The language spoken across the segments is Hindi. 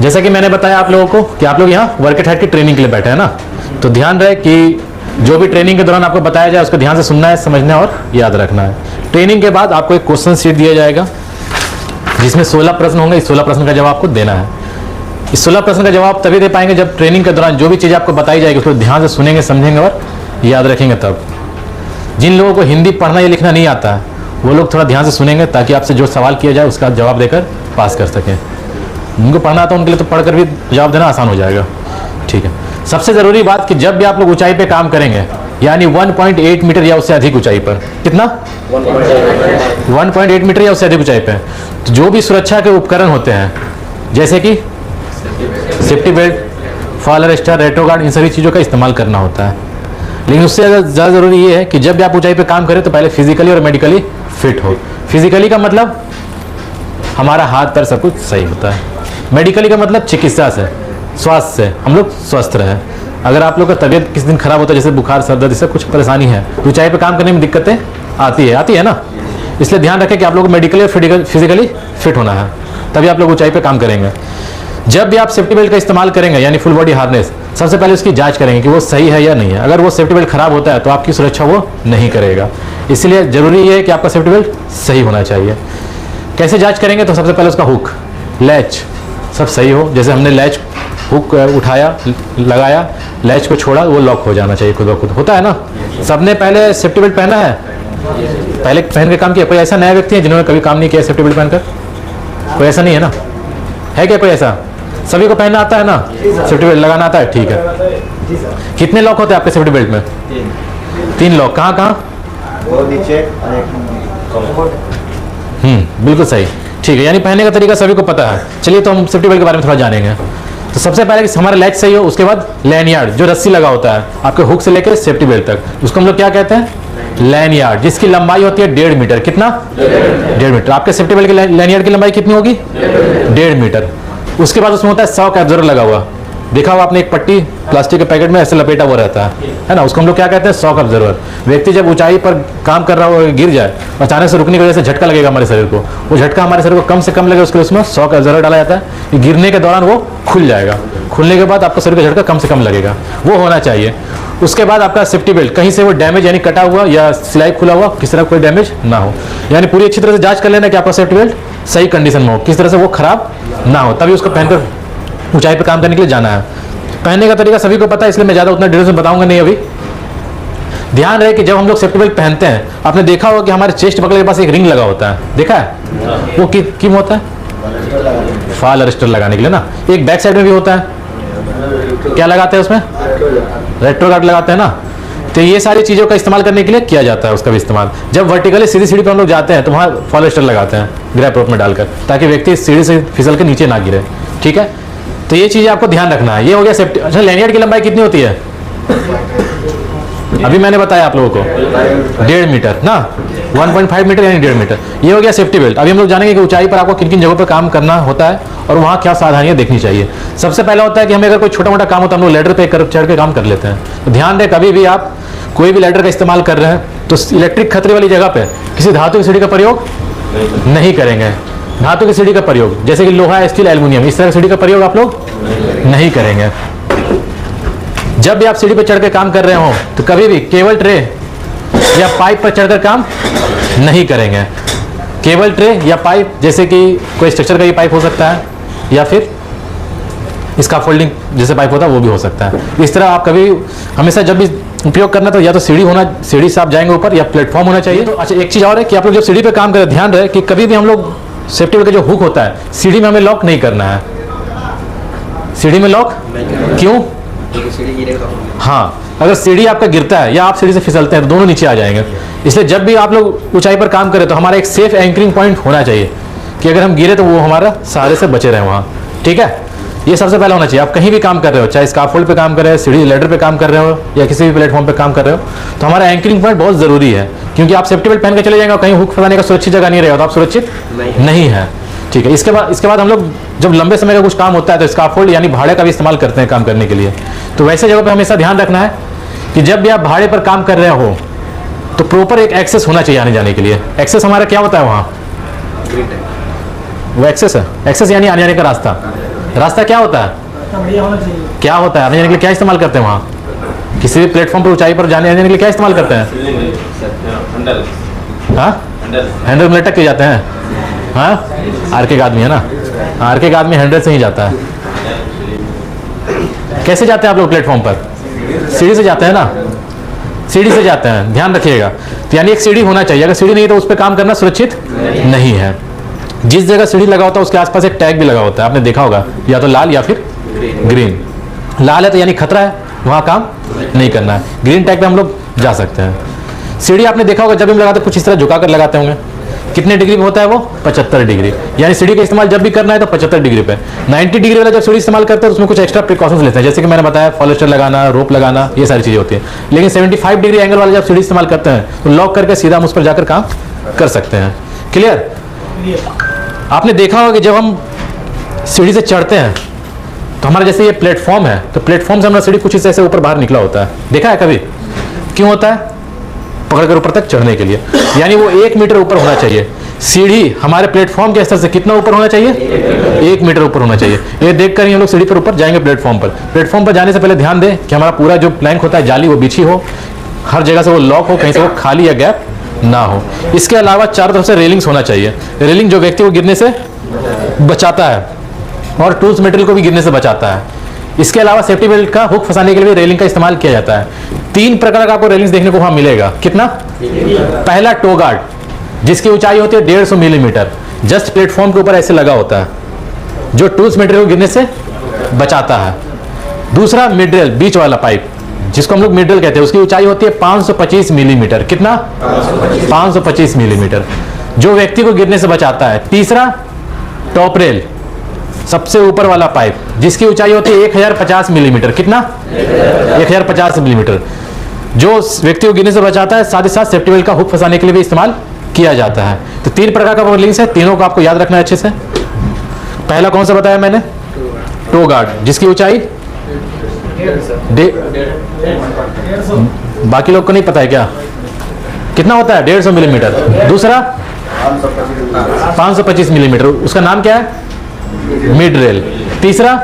जैसा कि मैंने बताया आप लोगों को कि आप लोग यहाँ वर्क एट हाइट की ट्रेनिंग के लिए बैठे हैं ना, तो ध्यान रहे कि जो भी ट्रेनिंग के दौरान आपको बताया जाए उसको ध्यान से सुनना है, समझना है और याद रखना है। ट्रेनिंग के बाद आपको एक क्वेश्चन शीट दिया जाएगा जिसमें 16 प्रश्न होंगे। इस 16 प्रश्न का जवाब आपको देना है। इस 16 प्रश्न का जवाब तभी दे पाएंगे जब ट्रेनिंग के दौरान जो भी चीज़ आपको बताई जाएगी उसको ध्यान से सुनेंगे, समझेंगे और याद रखेंगे। तब जिन लोगों को हिंदी पढ़ना या लिखना नहीं आता है वो लोग थोड़ा ध्यान से सुनेंगे ताकि आपसे जो सवाल किया जाए उसका जवाब देकर पास कर सकें। उनको पढ़ना आता है उनके लिए तो पढ़कर भी जवाब देना आसान हो जाएगा। ठीक है, सबसे ज़रूरी बात कि जब भी आप लोग ऊंचाई पे काम करेंगे यानी 1.8 मीटर या उससे अधिक ऊंचाई पर, कितना 1.8 मीटर या उससे अधिक ऊंचाई पे, तो जो भी सुरक्षा के उपकरण होते हैं जैसे कि safety belt, fall arrester, retro guard, इन सभी चीज़ों का इस्तेमाल करना होता है। लेकिन उससे ज़्यादा ज़रूरी ये है कि जब भी आप ऊंचाई पे काम करें तो पहले फिजिकली और मेडिकली फिट हो। फिजिकली का मतलब हमारा हाथ पैर सब कुछ सही होता है, मेडिकली का मतलब चिकित्सा से, स्वास्थ्य से हम लोग स्वस्थ रहे। अगर आप लोग का तबीयत किसी दिन खराब होता है जैसे बुखार, सर दर्द, इससे कुछ परेशानी है तो ऊंचाई पे काम करने में दिक्कतें आती है ना। इसलिए ध्यान रखें कि आप लोग को मेडिकली और फिजिकली फिट होना है, तभी आप लोग ऊंचाई पे काम करेंगे। जब भी आप सेफ्टी बेल्ट का इस्तेमाल करेंगे यानी फुल बॉडी हार्नेस, सबसे पहले उसकी जांच करेंगे कि वो सही है या नहीं है। अगर वो सेफ्टी बेल्ट खराब होता है तो आपकी सुरक्षा वो नहीं करेगा, इसलिए ज़रूरी है कि आपका सेफ्टी बेल्ट सही होना चाहिए। कैसे जांच करेंगे? तो सबसे पहले उसका हुक, लैच सब सही हो। जैसे हमने लैच हुक उठाया, लगाया, लैच को छोड़ा, वो लॉक हो जाना चाहिए खुद ब खुद, होता है ना। सबने पहले सेफ्टी बेल्ट पहना है, पहले पहन के काम किया? कोई ऐसा नया व्यक्ति है जिन्होंने कभी काम नहीं किया सेफ्टी बेल्ट पहनकर? कोई ऐसा नहीं है ना, है क्या कोई ऐसा? सभी को पहनना आता है ना, सेफ्टी बेल्ट लगाना आता है, ठीक है। कितने लॉक होते हैं आपके सेफ्टी बेल्ट में? 3 लॉक। कहाँ कहाँ? बिल्कुल सही, ठीक है। यानी पहनने का तरीका सभी को पता है। चलिए तो हम सेफ्टी बेल्ट के बारे में थोड़ा जानेंगे। तो सबसे पहले कि हमारा लैच सही हो, उसके बाद लैनियार्ड जो रस्सी लगा होता है आपके हुक से लेकर सेफ्टी बेल्ट तक, उसको हम लोग क्या कहते हैं? लैनियार्ड, जिसकी लंबाई होती है 1.5 मीटर। कितना? 1.5 मीटर। आपके सेफ्टी बेल्ट की लैनियार्ड की लंबाई कितनी होगी? 1.5 मीटर। उसके बाद उसमें होता है शॉक एब्जॉर्बर लगा हुआ, देखा हुआ आपने, एक पट्टी प्लास्टिक के पैकेट में ऐसे लपेटा हुआ रहता है ना, उसको हम लोग क्या कहते हैं? Shock absorber. व्यक्ति जब ऊंचाई पर काम कर रहा हो, गिर जाए, अचानक से रुकने की वजह से झटका लगेगा हमारे शरीर को, वो झटका हमारे शरीर को कम से कम लगे, उसके लिए उसमें शॉक एब्जॉर्बर डाला जाता है कि गिरने के दौरान वो खुल जाएगा। खुलने के बाद आपका शरीर का झटका कम से कम लगेगा, वो होना चाहिए। उसके बाद आपका सेफ्टी बेल्ट कहीं से वो डैमेज यानी कटा हुआ या सिलाई खुला हुआ, किस तरह कोई डैमेज ना हो, यानी पूरी अच्छी तरह से जांच कर लेना कि आपका सेफ्टी बेल्ट सही कंडीशन में हो, किस तरह से वो खराब ना हो, तभी उसको पहनकर ऊंचाई पर काम करने के लिए जाना है। पहनने का तरीका सभी को पता है, इसलिए मैं ज़्यादा उतना डिटेल में बताऊंगा नहीं अभी। ध्यान रहे कि जब हम लोग सेफ्टी बेल्ट पहनते हैं, आपने देखा होगा कि हमारे चेस्ट बकल के पास एक रिंग लगा होता है, देखा है? वो क्यों होता है? फॉल अरेस्टर लगाने के लिए ना। एक बैक साइड में भी होता है, क्या लगाते हैं उसमें? रेट्रो गार्ड लगाते हैं ना। तो ये सारी चीज़ों का इस्तेमाल करने के लिए किया जाता है, उसका भी इस्तेमाल। जब वर्टिकली सीधी सीढ़ी पर हम लोग जाते हैं तो वहाँ फॉल अरेस्टर लगाते हैं ग्रैप रोप में डालकर, ताकि व्यक्ति सीढ़ी से फिसल के नीचे ना गिरे। ठीक है, तो ये चीज़ आपको ध्यान रखना है। ये हो गया सेफ्टी। अच्छा, लैनियार्ड की लंबाई कितनी होती है? अभी मैंने बताया आप लोगों को 1.5 मीटर ना, 1.5 मीटर यानी 1.5 मीटर। ये हो गया सेफ्टी बेल्ट। अभी हम लोग जानेंगे कि ऊंचाई पर आपको किन किन जगहों पर काम करना होता है और वहाँ क्या सावधानियाँ देखनी चाहिए। सबसे पहला होता है कि हमें अगर कोई छोटा मोटा काम होता है हम लोग लैडर पे चढ़ के काम कर लेते हैं। तो ध्यान दें, कभी भी आप कोई भी लैडर का इस्तेमाल कर रहे हैं तो इलेक्ट्रिक खतरे वाली जगह पे किसी धातु की सीढ़ी का प्रयोग नहीं करेंगे। धातु की सीढ़ी का प्रयोग जैसे कि लोहा, स्टील, एल्युमिनियम, इस तरह की सीढ़ी का प्रयोग आप लोग नहीं करेंगे। जब भी आप सीढ़ी पर चढ़ के काम कर रहे हो तो कभी भी केबल ट्रे या पाइप पर चढ़कर काम नहीं करेंगे। केबल ट्रे या पाइप, जैसे कि कोई स्ट्रक्चर का ये पाइप हो सकता है या फिर इसका फोल्डिंग जैसे पाइप होता है वो भी हो सकता है। इस तरह आप कभी हमेशा जब भी उपयोग करना तो या तो सीढ़ी से आप जाएंगे ऊपर या प्लेटफॉर्म होना चाहिए। तो अच्छा, एक चीज़ और है कि आप लोग जब सीढ़ी पे काम करें ध्यान रहे कि कभी भी हम लोग सेफ्टी बेल्ट का जो हुक होता है सीढ़ी में हमें लॉक नहीं करना है। सीढ़ी में लॉक क्यों? हाँ, अगर सीढ़ी आपका गिरता है या आप सीढ़ी से फिसलते हैं तो दोनों नीचे आ जाएंगे। इसलिए जब भी आप लोग ऊंचाई पर काम करें तो हमारा एक सेफ एंकरिंग पॉइंट होना चाहिए कि अगर हम गिरे तो वो हमारा सहारे से बचे रहे वहाँ। ठीक है, ये सबसे पहले होना चाहिए। आप कहीं भी काम कर रहे हो, चाहे स्काफोल्ड पे काम कर रहे हो, सीढ़ी लैडर पे काम कर रहे हो या किसी भी प्लेटफॉर्म पे काम कर रहे हो, तो हमारा एंकरिंग पॉइंट बहुत ज़रूरी है। क्योंकि आप सेफ्टी बेल्ट पहन के चले जाएंगे और कहीं हुक फंसाने का सुरक्षित जगह नहीं रहेगा तो आप सुरक्षित नहीं है। ठीक है, इसके बाद हम लोग जब लंबे समय का कुछ काम होता है तो स्काफोल्ड यानी भाड़े का भी इस्तेमाल करते हैं काम करने के लिए। तो वैसे जगह पर हमेशा ध्यान रखना है कि जब भी आप भाड़े पर काम कर रहे हो तो प्रॉपर एक एक्सेस होना चाहिए आने जाने के लिए। एक्सेस हमारा क्या होता है वहाँ? वो एक्सेस है, एक्सेस यानी आने जाने का रास्ता। रास्ता क्या होता है, बढ़िया होना चाहिए। क्या होता है, आने जाने के लिए क्या इस्तेमाल करते हैं वहाँ, किसी भी प्लेटफॉर्म पर ऊंचाई पर जाने आने के लिए क्या इस्तेमाल करते हैं? हाँ, हैंडल में लटक के जाते हैं। हाँ, आर्के का आदमी है ना, आर्के का आदमी हैंडल से ही जाता है। कैसे जाते हैं आप लोग प्लेटफॉर्म पर? सीढ़ी से जाते हैं ना, सीढ़ी से जाते हैं, ध्यान रखिएगा। तो यानी एक सीढ़ी होना चाहिए, अगर सीढ़ी नहीं तो उस पर काम करना सुरक्षित नहीं है। जिस जगह सीढ़ी लगा होता है उसके आसपास एक टैग भी लगा होता है, आपने देखा होगा, या तो लाल या फिर ग्रीन। लाल है तो यानी खतरा है, वहाँ काम नहीं करना है। ग्रीन टैग पे हम लोग जा सकते हैं। सीढ़ी आपने देखा होगा जब हम लगाते कुछ इस तरह झुका कर लगाते होंगे। कितने डिग्री में होता है वो? 75 डिग्री। यानी सीढ़ी का इस्तेमाल जब भी करना है तो 75 डिग्री पे। 90 डिग्री वाला जब सीढ़ी इस्तेमाल करते हैं तो उसमें कुछ एक्स्ट्रा प्रिकॉशंस लेते हैं, जैसे कि मैंने बताया फॉलिस्टर लगाना, रोप लगाना, ये सारी चीजें होती है। लेकिन 75 डिग्री एंगल वाला जब सीढ़ी इस्तेमाल करते हैं तो लॉक करके सीधा हम उस पर जाकर काम कर सकते हैं। क्लियर? आपने देखा होगा कि जब हम सीढ़ी से चढ़ते हैं तो हमारा जैसे ये प्लेटफॉर्म है, तो प्लेटफॉर्म से हमारा सीढ़ी कुछ इस ऐसे ऊपर बाहर निकला होता है। देखा है कभी? क्यों होता है? पकड़कर ऊपर तक चढ़ने के लिए। यानी वो 1 मीटर ऊपर होना चाहिए। सीढ़ी हमारे प्लेटफॉर्म के स्तर से कितना ऊपर होना चाहिए? 1 मीटर ऊपर होना चाहिए। ये देखकर ही हम लोग सीढ़ी पर ऊपर जाएंगे प्लेटफॉर्म पर। प्लेटफॉर्म पर जाने से पहले ध्यान दें कि हमारा पूरा जो प्लैंक होता है, जाली, वो बिछी हो, हर जगह से वो लॉक हो, कहीं से वो खाली या गैप ना हो। इसके अलावा चारों तरफ से रेलिंग्स होना चाहिए। रेलिंग जो व्यक्ति को गिरने से बचाता है और टूल्स मटेरियल को भी गिरने से बचाता है। इसके अलावा सेफ्टी बेल्ट का हुक फंसाने के लिए भी रेलिंग का इस्तेमाल किया जाता है। 3 प्रकार का आपको रेलिंग्स देखने को वहां मिलेगा। कितना? पहला टो गार्ड, जिसकी ऊंचाई होती है 150 मिलीमीटर, जस्ट प्लेटफॉर्म के ऊपर ऐसे लगा होता है, जो टूल्स मटेरियल को गिरने से बचाता है। दूसरा मिड रेल, बीच वाला पाइप, जिसको हम लोग मिड रेल कहते हैं, उसकी ऊंचाई होती है 525 मिलीमीटर। कितना? 525 मिलीमीटर, जो व्यक्ति को गिरने से बचाता है। तीसरा टॉप रेल, सबसे ऊपर वाला पाइप, जिसकी ऊंचाई होती है 1050 मिलीमीटर। कितना? 1050 मिलीमीटर, जो व्यक्ति को गिरने से बचाता है, साथ ही साथ सेफ्टी बेल्ट का हुक फंसाने के लिए भी इस्तेमाल किया जाता है। तो 3 प्रकार का रेलिंग्स है, तीनों को आपको याद रखना है अच्छे से। पहला कौन सा बताया मैंने? टो गार्ड, जिसकी ऊंचाई बाकी लोग को नहीं पता है क्या कितना होता है? 150 मिलीमीटर। दूसरा 525 मिलीमीटर, उसका नाम क्या है? Mid rail. तीसरा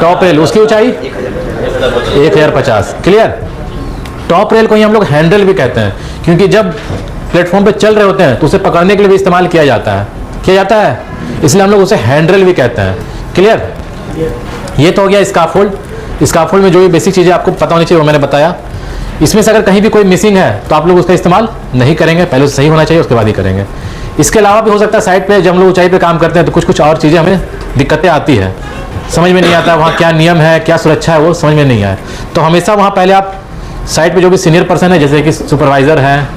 टॉप रेल, उसकी ऊंचाई 1050। क्लियर? टॉप रेल को ही हम लोग हैंडल भी कहते हैं, क्योंकि जब प्लेटफॉर्म पे चल रहे होते हैं तो उसे पकड़ने के लिए भी इस्तेमाल किया जाता है, इसलिए हम लोग उसे हैंडल भी कहते हैं। क्लियर? ये तो हो गया स्काफोल्ड। स्काफोल्ड में जो भी बेसिक चीजें आपको पता होनी चाहिए वो मैंने बताया। इसमें से अगर कहीं भी कोई मिसिंग है तो आप लोग उसका इस्तेमाल नहीं करेंगे, पहले उसे सही होना चाहिए, उसके बाद ही करेंगे। इसके अलावा भी हो सकता है साइड पे जब हम लोग ऊंचाई पे काम करते हैं तो कुछ और चीज़ें हमें दिक्कतें आती है, समझ में नहीं आता वहाँ क्या नियम है, क्या सुरक्षा है, वो समझ में नहीं आए तो हमेशा वहाँ पहले आप साइड पे जो भी सीनियर पर्सन है, जैसे कि सुपरवाइजर हैं,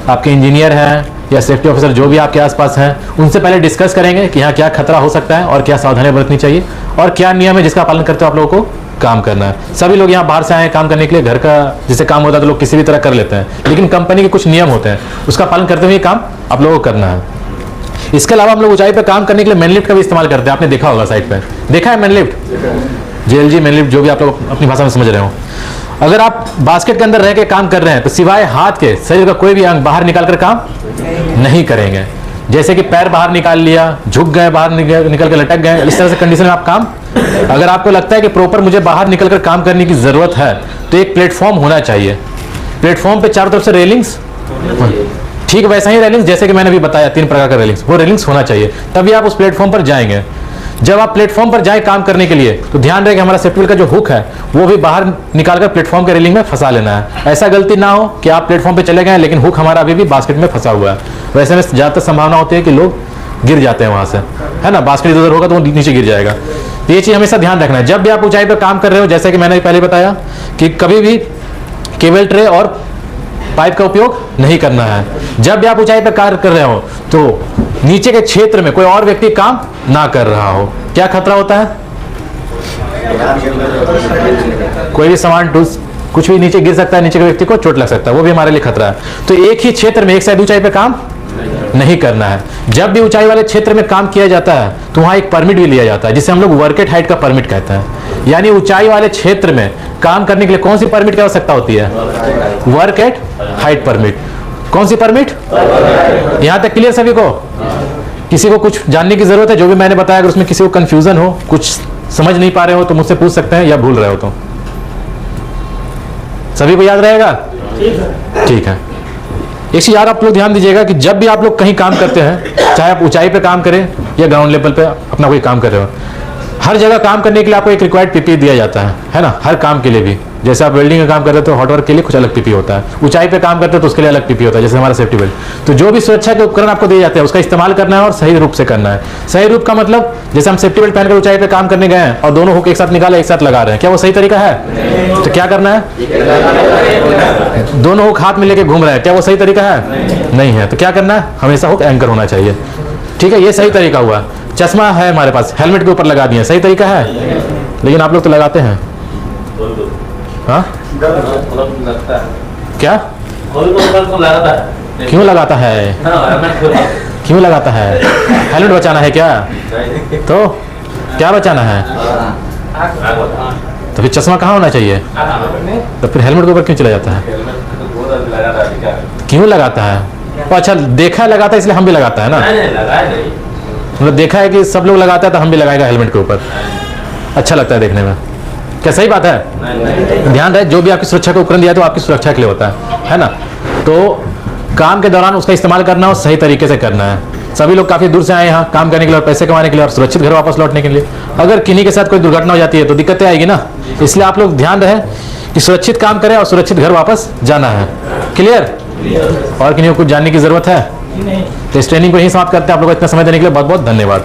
आपके इंजीनियर हैं या सेफ्टी ऑफिसर जो भी आपके आसपास हैं, उनसे पहले डिस्कस करेंगे कि यहाँ क्या खतरा हो सकता है और क्या सावधानियाँ बरतनी चाहिए और क्या नियम है जिसका पालन करते हुए आप लोगों को काम करना है। सभी लोग यहाँ बाहर से आए हैं काम करने के लिए, घर का जिसे काम होता है तो लोग किसी भी तरह कर लेते हैं, लेकिन कंपनी के कुछ नियम होते हैं, उसका पालन करते हुए काम आप लोगों को करना है। इसके अलावा हम लोग ऊंचाई पे काम करने के लिए मैन लिफ्ट का भी इस्तेमाल करते हैं। आपने देखा होगा साइड पे, देखा है man lift, JLG man lift, जो भी आप लोग अपनी भाषा में समझ रहे हो। अगर आप बास्केट के अंदर रह के काम कर रहे हैं तो सिवाय हाथ के शरीर का कोई भी अंग बाहर निकाल कर काम नहीं करेंगे, जैसे कि पैर बाहर निकाल लिया, झुक गए, बाहर निकल के लटक गए, इस तरह से कंडीशन में आप काम, अगर आपको लगता है कि प्रॉपर मुझे बाहर निकल कर काम करने की जरूरत है तो एक प्लेटफॉर्म होना चाहिए। प्लेटफॉर्म पे चारों तरफ से रेलिंग्स, ठीक वैसा ही रेलिंग्स जैसे कि मैंने अभी बताया 3 प्रकार का रेलिंग्स, वो रेलिंग्स होना चाहिए, तभी आप उस प्लेटफॉर्म पर जाएंगे। जब आप प्लेटफॉर्म पर जाए काम करने के लिए तो ध्यान रहे कि हमारा सेफ्टी बेल्ट का जो हुक है वो भी बाहर निकालकर प्लेटफॉर्म के रेलिंग में फंसा लेना है। ऐसा गलती ना हो कि आप प्लेटफॉर्म पे चले गए लेकिन हुक हमारा अभी भी बास्केट में फंसा हुआ है। वैसे में ज़्यादातर संभावना होती है कि लोग गिर जाते हैं वहाँ से, है ना, बास्केट इधर होगा तो वो नीचे गिर जाएगा। तो ये चीज़ हमेशा ध्यान रखना है जब भी आप ऊंचाई पर काम कर रहे हो। जैसे कि मैंने पहले बताया कि कभी भी केबल ट्रे और पाइप का उपयोग नहीं करना है। जब भी आप ऊंचाई पर कार्य कर रहे हो तो नीचे के क्षेत्र में कोई और व्यक्ति काम ना कर रहा हो। क्या खतरा होता है? कोई भी सामान टूल्स कुछ भी नीचे गिर सकता है, नीचे के व्यक्ति को चोट लग सकता है, वो भी हमारे लिए खतरा है। तो एक ही क्षेत्र में एक साइड ऊंचाई पे काम नहीं करना है। जब भी ऊंचाई वाले क्षेत्र में काम किया जाता है तो वहां एक परमिट भी लिया जाता है जिसे हम लोग वर्केट हाइट का परमिट कहते हैं। यानी ऊंचाई वाले क्षेत्र में काम करने के लिए कौन सी परमिट की आवश्यकता होती है? Work at height permit. कौन सी परमिट? यहां तक क्लियर सभी को? किसी को कुछ जानने की जरूरत है जो भी मैंने बताया, अगर उसमें किसी को कंफ्यूजन हो, कुछ समझ नहीं पा रहे हो तो मुझसे पूछ सकते हैं, या भूल रहे हो तो। सभी को याद रहेगा? ठीक है। एक चीज यार आप लोग ध्यान दीजिएगा कि जब भी आप लोग कहीं काम करते हैं, चाहे आप ऊंचाई पे काम करें या ग्राउंड लेवल पे अपना कोई काम कर रहे हो, हर जगह काम करने के लिए आपको एक रिक्वायर्ड पीपी दिया जाता है ना, हर काम के लिए भी। जैसे आप वेल्डिंग का काम कर रहे हो तो हॉट वर्क के लिए कुछ अलग पीपी होता है, ऊंचाई पे काम करते हो तो उसके लिए अलग पीपी होता है, जैसे हमारा सेफ्टी बेल्ट। तो जो भी सुरक्षा के उपकरण आपको दिए जाते हैं उसका इस्तेमाल करना है और सही रूप से करना है। सही रूप का मतलब जैसे हम सेफ्टी बेल्ट पहनकर ऊंचाई पे काम करने गए हैं और दोनों हुक एक साथ निकाले एक साथ लगा रहे हैं, क्या वो सही तरीका है? तो क्या करना है? दोनों हुक हाथ में लेके घूम रहे हैं, क्या वो सही तरीका है? नहीं है। तो क्या करना है? हमेशा हुक एंकर होना चाहिए। ठीक है, ये सही तरीका हुआ। चश्मा है हमारे पास, हेलमेट के ऊपर लगा दिए, सही तरीका है? लेकिन आप लोग तो लगाते हैं। हाँ क्या? क्यों लगाता है? क्यों लगाता है? हेलमेट बचाना है क्या? तो क्या बचाना है? तो फिर चश्मा कहाँ होना चाहिए? तो फिर हेलमेट के ऊपर क्यों चला जाता है? क्यों लगाता है? तो अच्छा देखा लगाता है इसलिए हम भी लगाता है ना, मतलब देखा है कि सब लोग लगाता है तो हम भी लगाएगा हेलमेट के ऊपर, अच्छा लगता है देखने में। क्या सही बात है? ध्यान रहे जो भी आपकी सुरक्षा का उपकरण दिया तो आपकी सुरक्षा के लिए होता है ना। तो काम के दौरान उसका इस्तेमाल करना और सही तरीके से करना है। सभी लोग काफी दूर से आए यहाँ काम करने के लिए और पैसे कमाने के लिए और सुरक्षित घर वापस लौटने के लिए। अगर किन्हीं के साथ कोई दुर्घटना हो जाती है तो दिक्कतें आएगी ना, इसलिए आप लोग ध्यान रहे कि सुरक्षित काम करें और सुरक्षित घर वापस जाना है। क्लियर? और किन्हीं को कुछ जानने की जरूरत है? तो इस ट्रेनिंग को यहीं समाप्त करते हैं। आप लोगों को इतना समय देने के लिए बहुत बहुत धन्यवाद।